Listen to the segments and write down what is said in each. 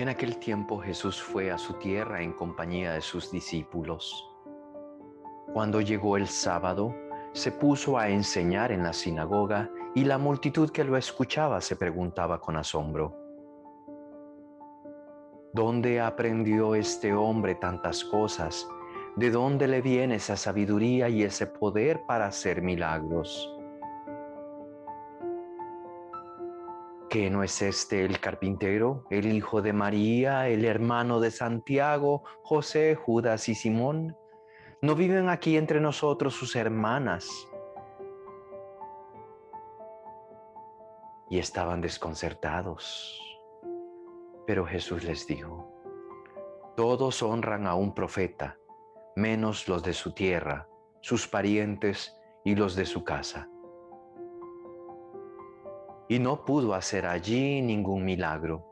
En aquel tiempo Jesús fue a su tierra en compañía de sus discípulos. Cuando llegó el sábado, se puso a enseñar en la sinagoga y la multitud que lo escuchaba se preguntaba con asombro: ¿dónde aprendió este hombre tantas cosas? ¿De dónde le viene esa sabiduría y ese poder para hacer milagros? ¿Qué no es este el carpintero, el hijo de María, el hermano de Santiago, José, Judas y Simón? ¿No viven aquí entre nosotros sus hermanas? Y estaban desconcertados. Pero Jesús les dijo: todos honran a un profeta, menos los de su tierra, sus parientes y los de su casa. Y no pudo hacer allí ningún milagro.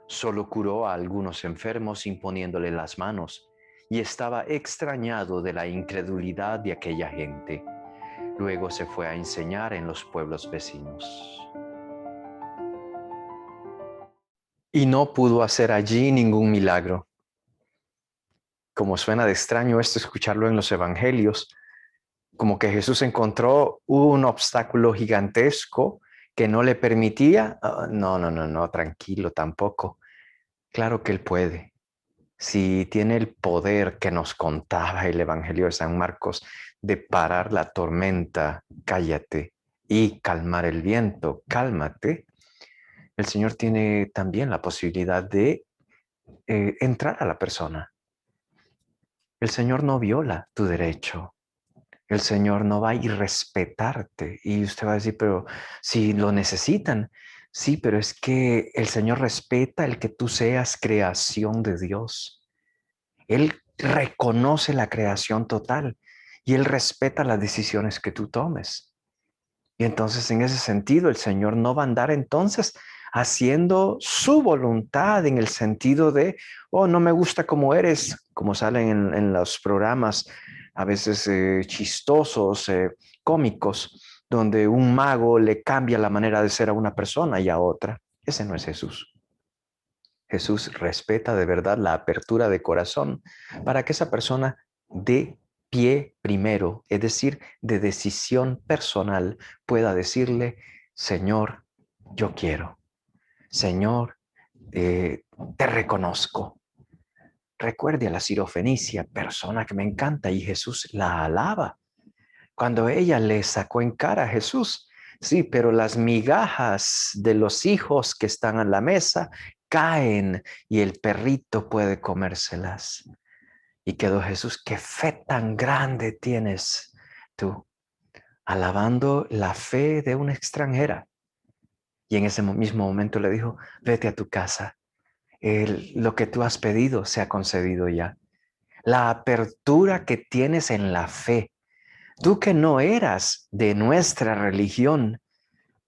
Solo curó a algunos enfermos imponiéndole las manos, y estaba extrañado de la incredulidad de aquella gente. Luego se fue a enseñar en los pueblos vecinos. Y no pudo hacer allí ningún milagro. Como suena de extraño esto, escucharlo en los evangelios, como que Jesús encontró un obstáculo gigantesco que no le permitía. No, tranquilo, tampoco. Claro que Él puede. Si tiene el poder que nos contaba el Evangelio de San Marcos de parar la tormenta, cállate, y calmar el viento, cálmate, el Señor tiene también la posibilidad de entrar a la persona. El Señor no viola tu derecho. El Señor no va a irrespetarte. Y usted va a decir: pero si lo necesitan. Sí, pero es que el Señor respeta el que tú seas creación de Dios. Él reconoce la creación total y Él respeta las decisiones que tú tomes. Y entonces, en ese sentido, el Señor no va a andar entonces haciendo su voluntad en el sentido de: oh, no me gusta como eres, como salen en los programas a veces chistosos, cómicos, donde un mago le cambia la manera de ser a una persona y a otra. Ese no es Jesús. Jesús respeta de verdad la apertura de corazón para que esa persona dé pie primero, es decir, de decisión personal, pueda decirle: Señor, yo quiero. Señor, te reconozco. Recuerde a la sirofenicia, persona que me encanta, y Jesús la alaba. Cuando ella le sacó en cara a Jesús: sí, pero las migajas de los hijos que están en la mesa caen y el perrito puede comérselas. Y quedó Jesús: qué fe tan grande tienes tú, alabando la fe de una extranjera. Y en ese mismo momento le dijo: vete a tu casa, lo que tú has pedido se ha concedido ya. La apertura que tienes en la fe, tú que no eras de nuestra religión,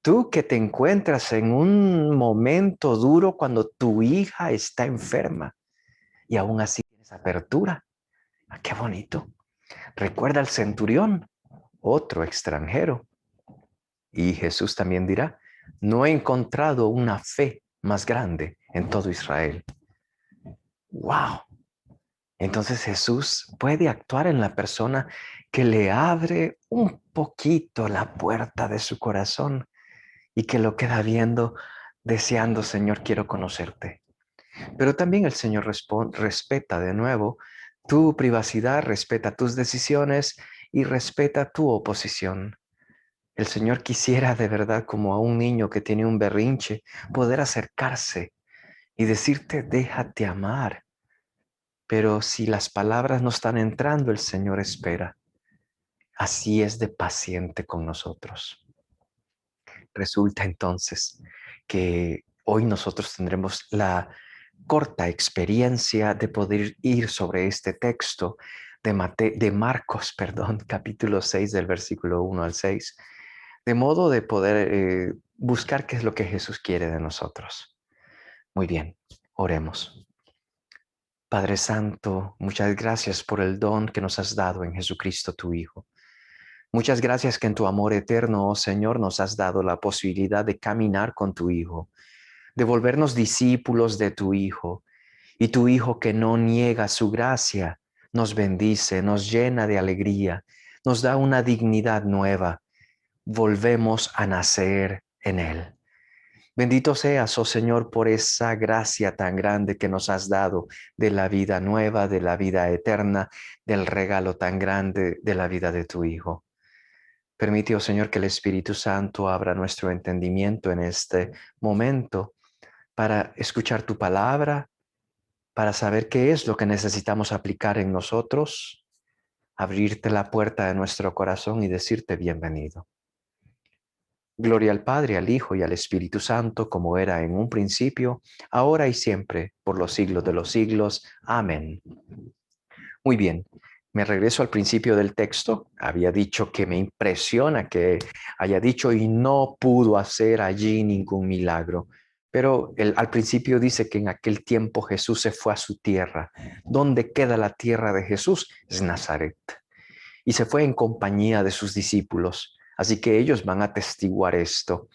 tú que te encuentras en un momento duro cuando tu hija está enferma y aún así tienes apertura. Ah, qué bonito. Recuerda al centurión, otro extranjero. Y Jesús también dirá: no he encontrado una fe más grande en todo Israel. ¡Wow! Entonces Jesús puede actuar en la persona que le abre un poquito la puerta de su corazón y que lo queda viendo, deseando: Señor, quiero conocerte. Pero también el Señor respeta de nuevo tu privacidad, respeta tus decisiones y respeta tu oposición. El Señor quisiera de verdad, como a un niño que tiene un berrinche, poder acercarse y decirte: déjate amar. Pero si las palabras no están entrando, el Señor espera. Así es de paciente con nosotros. Resulta entonces que hoy nosotros tendremos la corta experiencia de poder ir sobre este texto de Marcos, perdón, capítulo 6 del versículo 1 al 6, de modo de poder buscar qué es lo que Jesús quiere de nosotros. Muy bien, oremos. Padre Santo, muchas gracias por el don que nos has dado en Jesucristo tu Hijo. Muchas gracias que en tu amor eterno, oh Señor, nos has dado la posibilidad de caminar con tu Hijo, de volvernos discípulos de tu Hijo. Y tu Hijo que no niega su gracia, nos bendice, nos llena de alegría, nos da una dignidad nueva. Volvemos a nacer en Él. Bendito seas, oh Señor, por esa gracia tan grande que nos has dado de la vida nueva, de la vida eterna, del regalo tan grande de la vida de tu Hijo. Permite, oh Señor, que el Espíritu Santo abra nuestro entendimiento en este momento para escuchar tu palabra, para saber qué es lo que necesitamos aplicar en nosotros, abrirte la puerta de nuestro corazón y decirte bienvenido. Gloria al Padre, al Hijo y al Espíritu Santo, como era en un principio, ahora y siempre, por los siglos de los siglos. Amén. Muy bien, me regreso al principio del texto. Había dicho que me impresiona que haya dicho y no pudo hacer allí ningún milagro. Pero al principio dice que en aquel tiempo Jesús se fue a su tierra. ¿Dónde queda la tierra de Jesús? Es Nazaret. Y se fue en compañía de sus discípulos. Así que ellos van a atestiguar esto.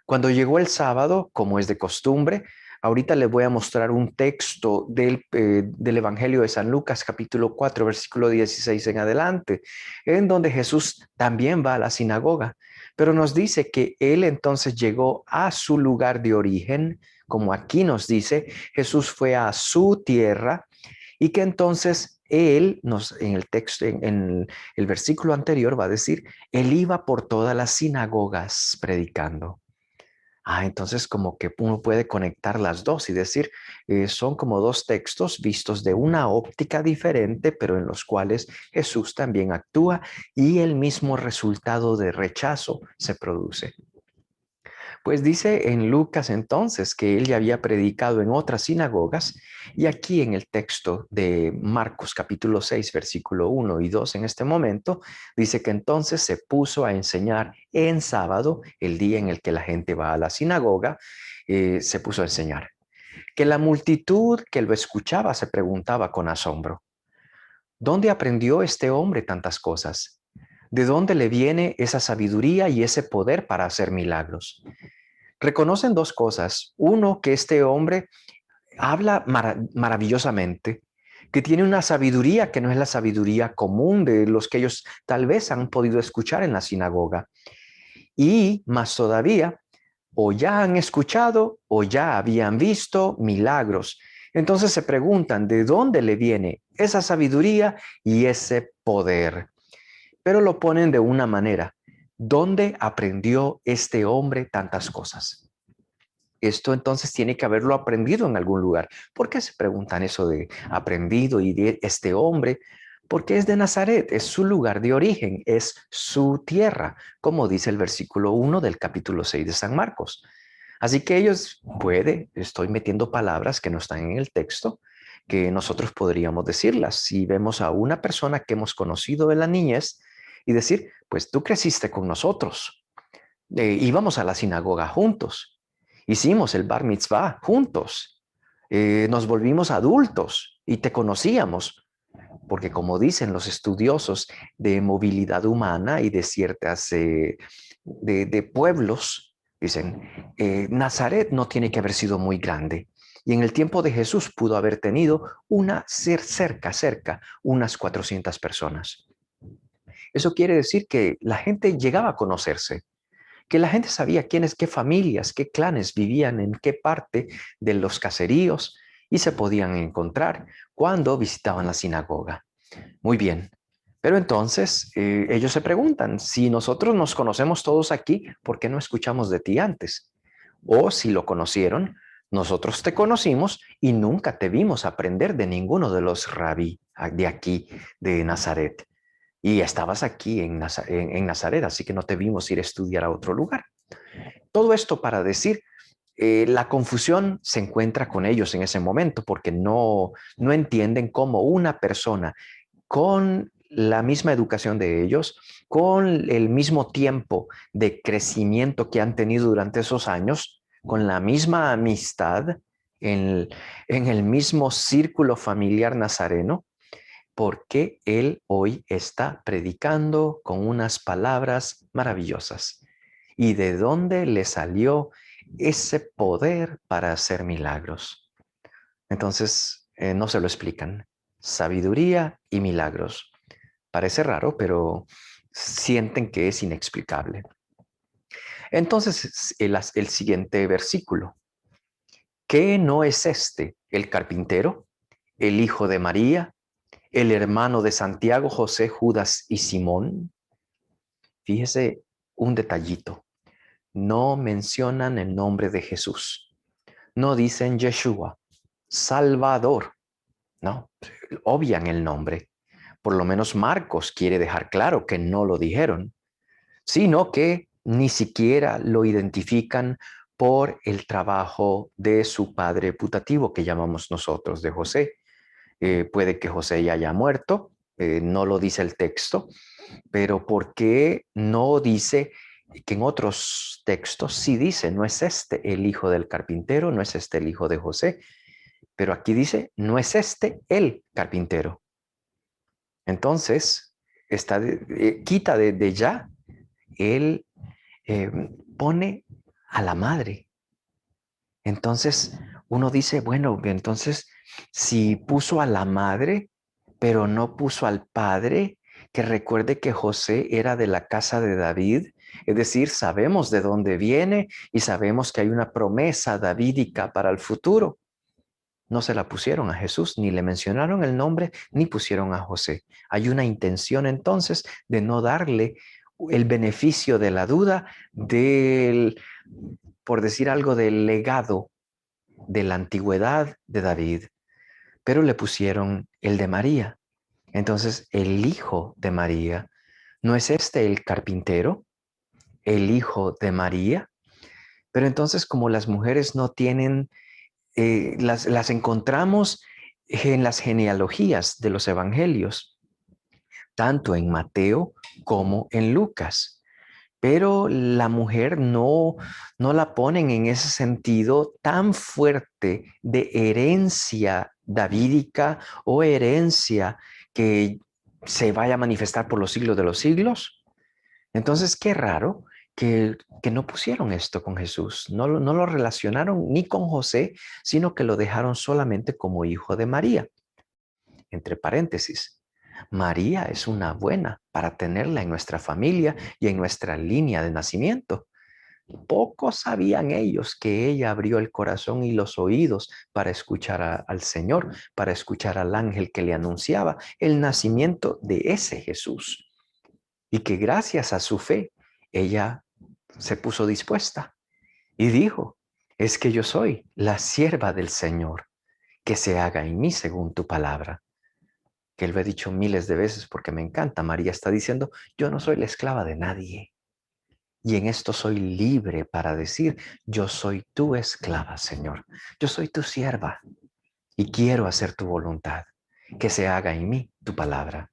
Cuando llegó el sábado, como es de costumbre, ahorita les voy a mostrar un texto del Evangelio de San Lucas, capítulo 4, versículo 16 en adelante, en donde Jesús también va a la sinagoga, pero nos dice que él entonces llegó a su lugar de origen, como aquí nos dice, Jesús fue a su tierra y que entonces en el texto, en el versículo anterior va a decir, él iba por todas las sinagogas predicando. Entonces como que uno puede conectar las dos y decir, son como dos textos vistos de una óptica diferente, pero en los cuales Jesús también actúa y el mismo resultado de rechazo se produce. Pues dice en Lucas entonces que él ya había predicado en otras sinagogas y aquí en el texto de Marcos capítulo 6 versículo 1 y 2 en este momento dice que entonces se puso a enseñar en sábado, el día en el que la gente va a la sinagoga, se puso a enseñar. Que la multitud que lo escuchaba se preguntaba con asombro, ¿dónde aprendió este hombre tantas cosas? ¿De dónde le viene esa sabiduría y ese poder para hacer milagros? Reconocen dos cosas. Uno, que este hombre habla maravillosamente, que tiene una sabiduría que no es la sabiduría común de los que ellos tal vez han podido escuchar en la sinagoga. Y más todavía, o ya han escuchado o ya habían visto milagros. Entonces se preguntan de dónde le viene esa sabiduría y ese poder. Pero lo ponen de una manera. ¿Dónde aprendió este hombre tantas cosas? Esto entonces tiene que haberlo aprendido en algún lugar. ¿Por qué se preguntan eso de aprendido y de este hombre? Porque es de Nazaret, es su lugar de origen, es su tierra, como dice el versículo 1 del capítulo 6 de San Marcos. Así que estoy metiendo palabras que no están en el texto, que nosotros podríamos decirlas. Si vemos a una persona que hemos conocido de la niñez y decir, pues tú creciste con nosotros, íbamos a la sinagoga juntos. Hicimos el bar mitzvah juntos. Nos volvimos adultos y te conocíamos, porque como dicen los estudiosos de movilidad humana y de ciertas de pueblos, dicen, Nazaret no tiene que haber sido muy grande. Y en el tiempo de Jesús pudo haber tenido cerca, unas 400 personas. Eso quiere decir que la gente llegaba a conocerse, que la gente sabía quiénes, qué familias, qué clanes vivían en qué parte de los caseríos y se podían encontrar cuando visitaban la sinagoga. Muy bien. Pero entonces ellos se preguntan, si nosotros nos conocemos todos aquí, ¿por qué no escuchamos de ti antes? O si lo conocieron, nosotros te conocimos y nunca te vimos aprender de ninguno de los rabí de aquí, de Nazaret. Y estabas aquí en Nazaret, así que no te vimos ir a estudiar a otro lugar. Todo esto para decir, la confusión se encuentra con ellos en ese momento porque no entienden cómo una persona con la misma educación de ellos, con el mismo tiempo de crecimiento que han tenido durante esos años, con la misma amistad en el mismo círculo familiar nazareno, porque él hoy está predicando con unas palabras maravillosas. ¿Y de dónde le salió ese poder para hacer milagros. Entonces, no se lo explican. Sabiduría y milagros. Parece raro, pero sienten que es inexplicable. Entonces, el siguiente versículo. ¿Qué no es este? El carpintero, el hijo de María, el hermano de Santiago, José, Judas y Simón. Fíjese un detallito. No mencionan el nombre de Jesús. No dicen Yeshua, Salvador. No, obvian el nombre. Por lo menos Marcos quiere dejar claro que no lo dijeron, sino que ni siquiera lo identifican por el trabajo de su padre putativo que llamamos nosotros de José. Puede que José ya haya muerto, no lo dice el texto, pero ¿por qué no dice que en otros textos sí dice, no es este el hijo del carpintero, no es este el hijo de José, pero aquí dice, no es este el carpintero? Entonces, quita de ya, él eh, pone a la madre. Entonces, uno dice, bueno, entonces, si puso a la madre, pero no puso al padre, que recuerde que José era de la casa de David, es decir, sabemos de dónde viene y sabemos que hay una promesa davídica para el futuro. No se la pusieron a Jesús, ni le mencionaron el nombre, ni pusieron a José. Hay una intención entonces de no darle el beneficio de la duda del, por decir algo, del legado de la antigüedad de David, pero le pusieron el de María. Entonces, el hijo de María, ¿no es este el carpintero? El hijo de María. Pero entonces, como las mujeres no tienen, las encontramos en las genealogías de los evangelios, tanto en Mateo como en Lucas. Pero la mujer no la ponen en ese sentido tan fuerte de herencia davídica o herencia que se vaya a manifestar por los siglos de los siglos. Entonces, qué raro que no pusieron esto con Jesús, no lo relacionaron ni con José, sino que lo dejaron solamente como hijo de María. Entre paréntesis, María es una buena para tenerla en nuestra familia y en nuestra línea de nacimiento. Pocos sabían ellos que ella abrió el corazón y los oídos para escuchar al Señor, para escuchar al ángel que le anunciaba el nacimiento de ese Jesús. Y que gracias a su fe, ella se puso dispuesta y dijo, es que yo soy la sierva del Señor, que se haga en mí según tu palabra. Que él lo he dicho miles de veces porque me encanta. María está diciendo, yo no soy la esclava de nadie. Y en esto soy libre para decir, yo soy tu esclava, Señor. Yo soy tu sierva y quiero hacer tu voluntad. Que se haga en mí tu palabra.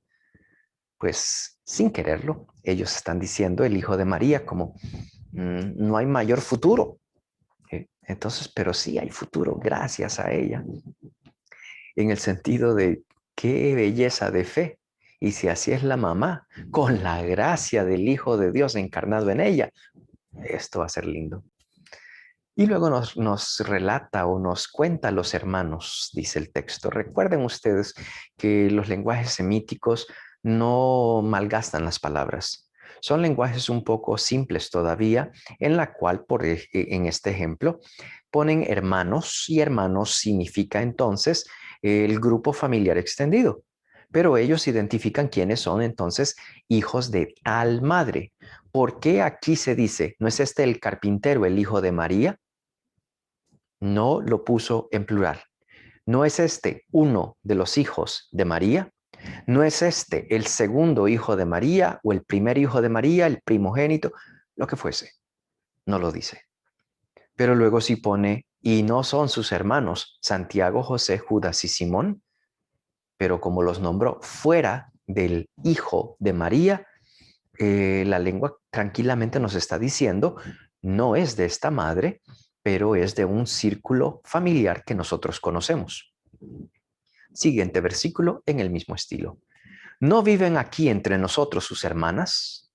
Pues sin quererlo, ellos están diciendo el hijo de María como, no hay mayor futuro. Entonces, pero sí hay futuro gracias a ella. En el sentido de qué belleza de fe. Y si así es la mamá, con la gracia del Hijo de Dios encarnado en ella, esto va a ser lindo. Y luego nos relata o nos cuenta a los hermanos, dice el texto. Recuerden ustedes que los lenguajes semíticos no malgastan las palabras. Son lenguajes un poco simples todavía, en la cual, en este ejemplo, ponen hermanos y hermanos significa entonces el grupo familiar extendido. Pero ellos identifican quiénes son entonces hijos de tal madre. ¿Por qué aquí se dice, no es este el carpintero, el hijo de María? No lo puso en plural. ¿No es este uno de los hijos de María? ¿No es este el segundo hijo de María o el primer hijo de María, el primogénito? Lo que fuese. No lo dice. Pero luego sí pone, y no son sus hermanos, Santiago, José, Judas y Simón, pero como los nombró fuera del hijo de María, la lengua tranquilamente nos está diciendo, no es de esta madre, pero es de un círculo familiar que nosotros conocemos. Siguiente versículo en el mismo estilo. ¿No viven aquí entre nosotros sus hermanas?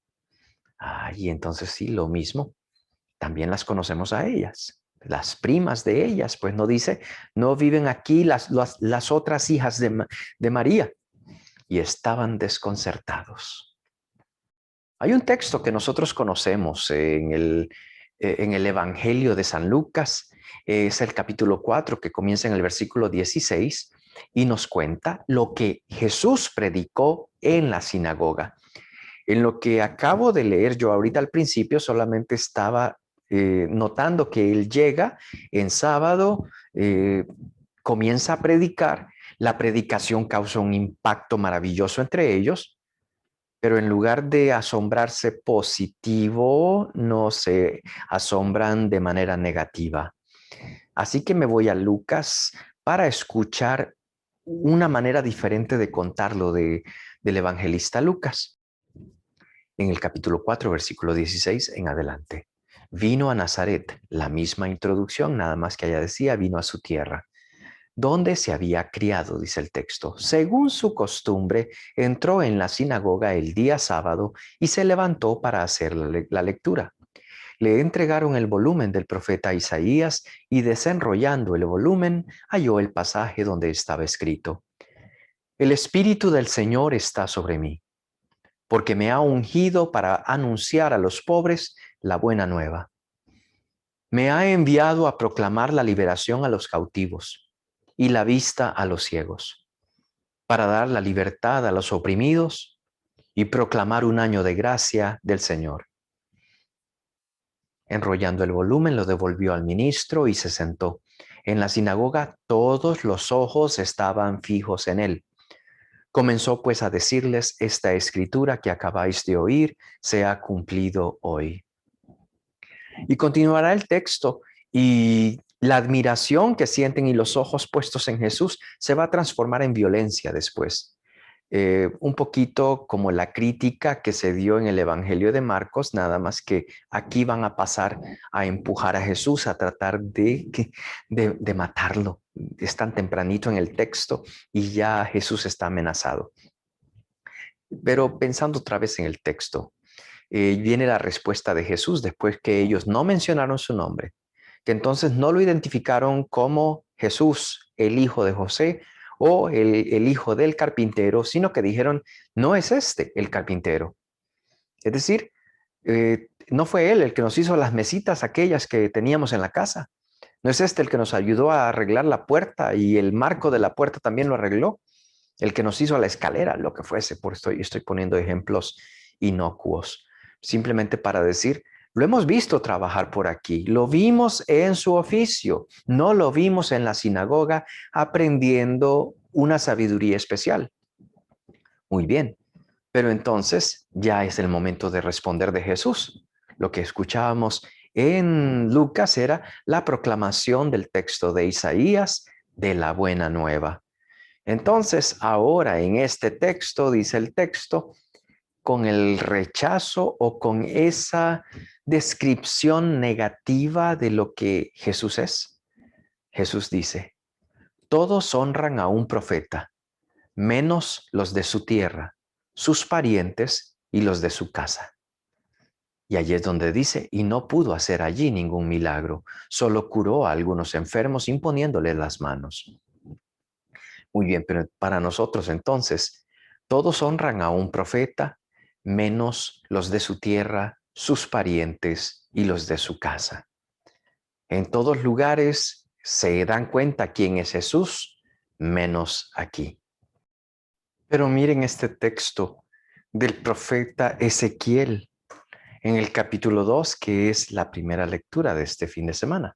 Y entonces sí, lo mismo. también las conocemos a ellas. Las primas de ellas, pues no dice, no viven aquí las otras hijas de María. Y estaban desconcertados. Hay un texto que nosotros conocemos en el Evangelio de San Lucas, es el capítulo 4 que comienza en el versículo 16 y nos cuenta lo que Jesús predicó en la sinagoga. En lo que acabo de leer yo ahorita al principio solamente estaba notando que él llega en sábado, comienza a predicar, la predicación causa un impacto maravilloso entre ellos, pero en lugar de asombrarse positivo, no se asombran de manera negativa. Así que me voy a Lucas para escuchar una manera diferente de contarlo del evangelista Lucas. En el capítulo 4, versículo 16 en adelante. Vino a Nazaret, la misma introducción, nada más que allá decía, vino a su tierra, donde se había criado, dice el texto. Según su costumbre, entró en la sinagoga el día sábado y se levantó para hacer la lectura. Le entregaron el volumen del profeta Isaías y desenrollando el volumen, halló el pasaje donde estaba escrito: El Espíritu del Señor está sobre mí, porque me ha ungido para anunciar a los pobres la buena nueva. Me ha enviado a proclamar la liberación a los cautivos y la vista a los ciegos, para dar la libertad a los oprimidos y proclamar un año de gracia del Señor. Enrollando el volumen, lo devolvió al ministro y se sentó. En la sinagoga todos los ojos estaban fijos en él. Comenzó pues a decirles: esta escritura que acabáis de oír se ha cumplido hoy. Y continuará el texto, y la admiración que sienten y los ojos puestos en Jesús se va a transformar en violencia después. Un poquito como la crítica que se dio en el Evangelio de Marcos, nada más que aquí van a pasar a empujar a Jesús, a tratar de matarlo. Es tan tempranito en el texto y ya Jesús está amenazado. Pero pensando otra vez en el texto, viene la respuesta de Jesús después que ellos no mencionaron su nombre, que entonces no lo identificaron como Jesús, el hijo de José o el hijo del carpintero, sino que dijeron: no es este el carpintero. Es decir, no fue él el que nos hizo las mesitas aquellas que teníamos en la casa. No es este el que nos ayudó a arreglar la puerta y el marco de la puerta también lo arregló. El que nos hizo la escalera, lo que fuese. Por estoy poniendo ejemplos inocuos, simplemente para decir, lo hemos visto trabajar por aquí, lo vimos en su oficio, no lo vimos en la sinagoga aprendiendo una sabiduría especial. Muy bien, pero entonces ya es el momento de responder de Jesús. Lo que escuchábamos en Lucas era la proclamación del texto de Isaías de la buena nueva. Entonces, ahora en este texto, dice el texto, con el rechazo o con esa descripción negativa de lo que Jesús es, Jesús dice: todos honran a un profeta, menos los de su tierra, sus parientes y los de su casa. Y allí es donde dice: y no pudo hacer allí ningún milagro, solo curó a algunos enfermos imponiéndole las manos. Muy bien, pero para nosotros entonces, todos honran a un profeta, menos los de su tierra, sus parientes y los de su casa. En todos lugares se dan cuenta quién es Jesús, menos aquí. Pero miren este texto del profeta Ezequiel en el capítulo 2, que es la primera lectura de este fin de semana.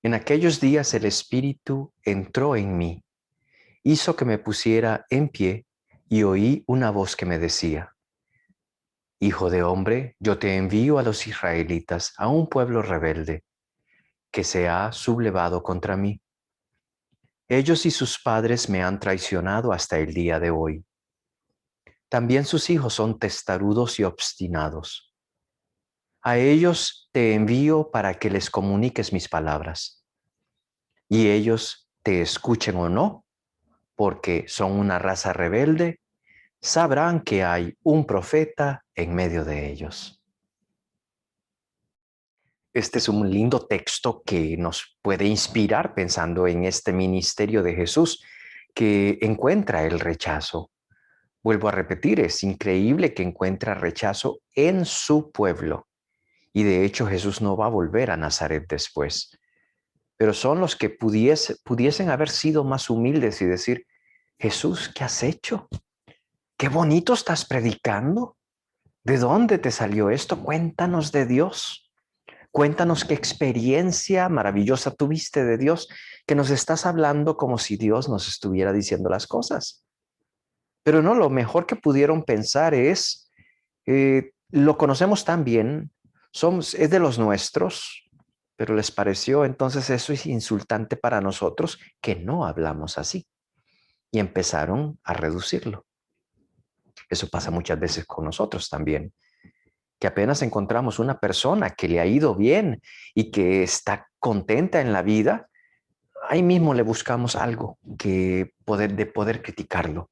En aquellos días el Espíritu entró en mí, hizo que me pusiera en pie y oí una voz que me decía: Hijo de hombre, yo te envío a los israelitas, a un pueblo rebelde, que se ha sublevado contra mí. Ellos y sus padres me han traicionado hasta el día de hoy. También sus hijos son testarudos y obstinados. A ellos te envío para que les comuniques mis palabras, y ellos te escuchen o no, porque son una raza rebelde. Sabrán que hay un profeta en medio de ellos. Este es un lindo texto que nos puede inspirar pensando en este ministerio de Jesús que encuentra el rechazo. Vuelvo a repetir, es increíble que encuentra rechazo en su pueblo. Y de hecho Jesús no va a volver a Nazaret después. Pero son los que pudiesen haber sido más humildes y decir, Jesús, ¿qué has hecho? Qué bonito estás predicando. ¿De dónde te salió esto? Cuéntanos de Dios. Cuéntanos qué experiencia maravillosa tuviste de Dios, que nos estás hablando como si Dios nos estuviera diciendo las cosas. Pero no, lo mejor que pudieron pensar es, lo conocemos tan bien, es de los nuestros, pero les pareció entonces eso es insultante para nosotros que no hablamos así. Y empezaron a reducirlo. Eso pasa muchas veces con nosotros también, que apenas encontramos una persona que le ha ido bien y que está contenta en la vida, ahí mismo le buscamos algo de poder criticarlo.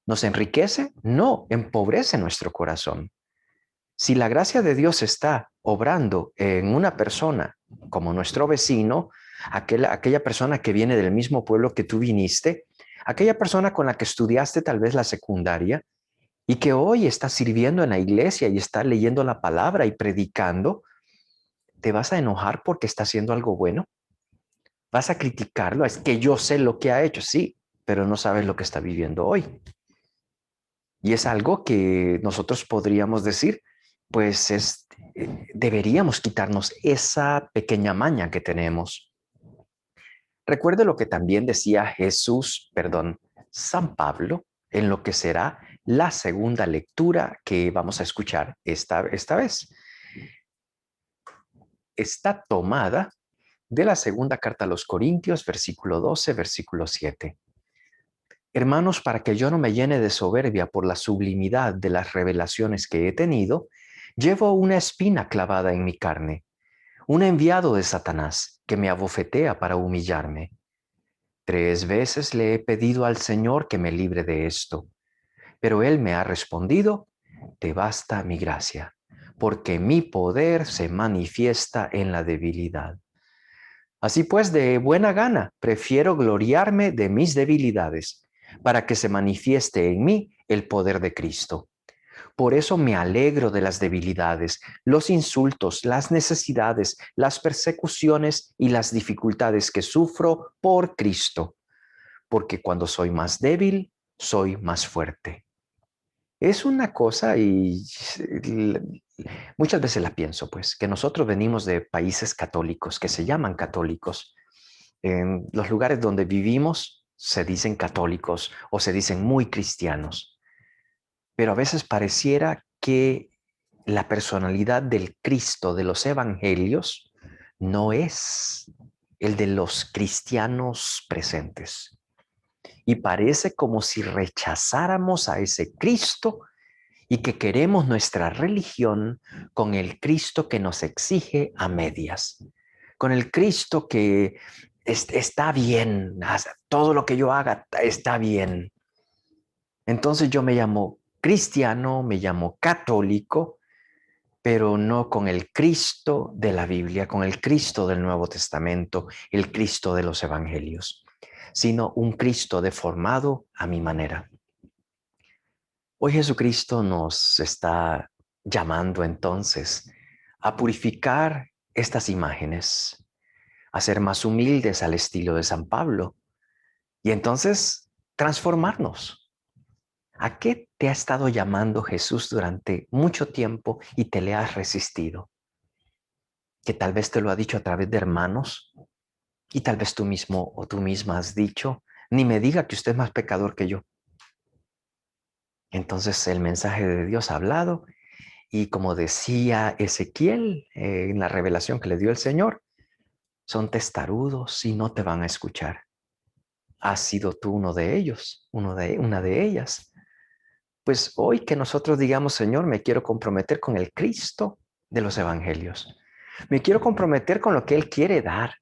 ¿Nos enriquece? No, empobrece nuestro corazón. Si la gracia de Dios está obrando en una persona como nuestro vecino, aquella persona que viene del mismo pueblo que tú viniste, aquella persona con la que estudiaste tal vez la secundaria y que hoy está sirviendo en la iglesia y está leyendo la palabra y predicando, ¿te vas a enojar porque está haciendo algo bueno? ¿Vas a criticarlo? Es que yo sé lo que ha hecho, sí, pero no sabes lo que está viviendo hoy. Y es algo que nosotros podríamos decir, pues deberíamos quitarnos esa pequeña maña que tenemos. Recuerde lo que también decía San Pablo, en lo que será la segunda lectura que vamos a escuchar esta vez. Está tomada de la segunda carta a los Corintios, versículo 12, versículo 7. Hermanos, para que yo no me llene de soberbia por la sublimidad de las revelaciones que he tenido, llevo una espina clavada en mi carne, un enviado de Satanás que me abofetea para humillarme. 3 veces le he pedido al Señor que me libre de esto, pero Él me ha respondido, te basta mi gracia, porque mi poder se manifiesta en la debilidad. Así pues, de buena gana, prefiero gloriarme de mis debilidades, para que se manifieste en mí el poder de Cristo. Por eso me alegro de las debilidades, los insultos, las necesidades, las persecuciones y las dificultades que sufro por Cristo, porque cuando soy más débil, soy más fuerte. Es una cosa y muchas veces la pienso, pues, que nosotros venimos de países católicos, que se llaman católicos. En los lugares donde vivimos se dicen católicos o se dicen muy cristianos, pero a veces pareciera que la personalidad del Cristo de los evangelios no es el de los cristianos presentes. Y parece como si rechazáramos a ese Cristo y que queremos nuestra religión con el Cristo que nos exige a medias, con el Cristo que está bien, todo lo que yo haga está bien. Entonces yo me llamo cristiano, me llamo católico, pero no con el Cristo de la Biblia, con el Cristo del Nuevo Testamento, el Cristo de los Evangelios, sino un Cristo deformado a mi manera. Hoy Jesucristo nos está llamando entonces a purificar estas imágenes, a ser más humildes al estilo de San Pablo y entonces transformarnos. ¿A qué te ha estado llamando Jesús durante mucho tiempo y te le has resistido? Que tal vez te lo ha dicho a través de hermanos y tal vez tú mismo o tú misma has dicho, ni me diga que usted es más pecador que yo. Entonces el mensaje de Dios ha hablado y como decía Ezequiel en la revelación que le dio el Señor, son testarudos y no te van a escuchar. Has sido tú uno de ellos, una de ellas. Pues hoy que nosotros digamos, Señor, me quiero comprometer con el Cristo de los evangelios. Me quiero comprometer con lo que Él quiere dar.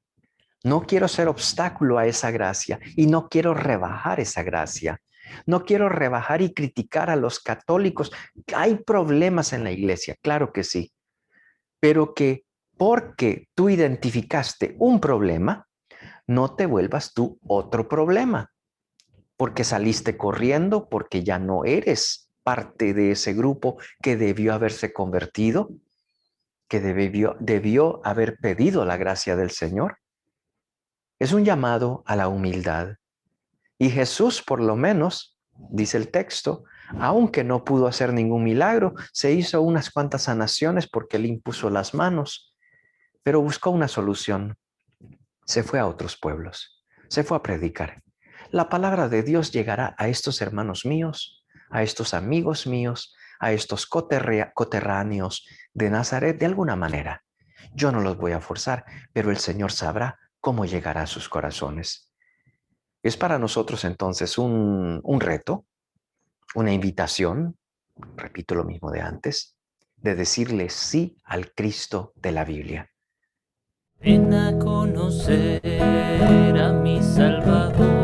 No quiero ser obstáculo a esa gracia y no quiero rebajar esa gracia. No quiero rebajar y criticar a los católicos. Hay problemas en la iglesia, claro que sí, pero que porque tú identificaste un problema, no te vuelvas tú otro problema, porque saliste corriendo, porque ya no eres parte de ese grupo que debió haberse convertido, que debió haber pedido la gracia del Señor. Es un llamado a la humildad. Y Jesús, por lo menos, dice el texto, aunque no pudo hacer ningún milagro, se hizo unas cuantas sanaciones porque él impuso las manos, pero buscó una solución. Se fue a otros pueblos, se fue a predicar. La palabra de Dios llegará a estos hermanos míos, a estos amigos míos, a estos coterráneos de Nazaret de alguna manera. Yo no los voy a forzar, pero el Señor sabrá cómo llegará a sus corazones. Es para nosotros entonces un reto, una invitación, repito lo mismo de antes, de decirle sí al Cristo de la Biblia. Ven a conocer a mi Salvador.